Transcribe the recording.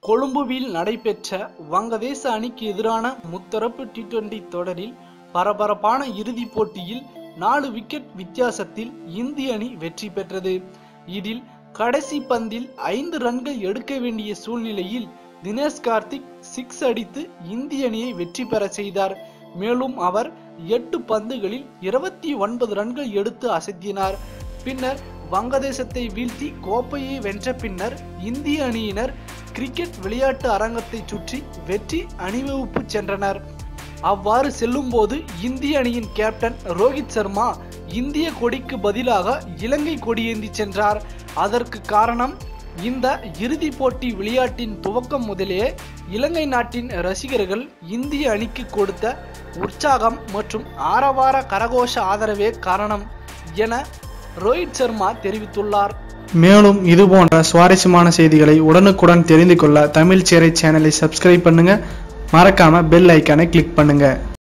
கொழும்புவில் நடைபெற்ற வங்கதேச அணிக்கு எதிரான முத்தரப்பு T20 தொடரில் பரபரப்பான இறுதிப் போட்டியில் 4 விக்கெட் வித்தியாசத்தில் இந்திய அணி வெற்றி பெற்றது. இதில் கடைசி பந்தில் 5 ரன்கள் எடுக்க வேண்டிய சூழ்நிலையில் தினேஷ் கார்த்திக் 6 அடித்து இந்திய அணியை வெற்றி பெற செய்தார். மேலும் அவர் 8 பந்துகளில் 29 ரன்கள் எடுத்து அசத்தினார். பின்னர் வங்கதேசத்தை வீழ்த்தி கோப்பையை வென்ற பின்னர் இந்திய அணியினர் கிரிக்கெட் விளையாட்டு அரங்கத்தை சுற்றி வெற்றி அணிவகுப்பு சென்றனர். அவ்வாறு செல்லும் போது இந்திய அணியின் கேப்டன் ரோஹித் சர்மா இந்திய கொடிக்கு பதிலாக இலங்கை கொடியேந்தி சென்றார். அதற்கு காரணம், இந்த இறுதிப் போட்டி விளையாட்டின் துவக்கம் முதலே இலங்கை நாட்டின் ரசிகர்கள் இந்திய அணிக்கு கொடுத்த உற்சாகம் மற்றும் ஆரவார கரகோஷ ஆதரவே காரணம் என ரோஹித் சர்மா தெரிவித்துள்ளார். மேலும் இதுபோன்ற சுவாரஸ்யமான செய்திகளை உடனுக்குடன் தெரிந்து கொள்ள தமிழ் சேரை சேனலை சப்ஸ்கிரைப் பண்ணுங்க. மறக்காம பெல் ஐக்கானை கிளிக் பண்ணுங்க.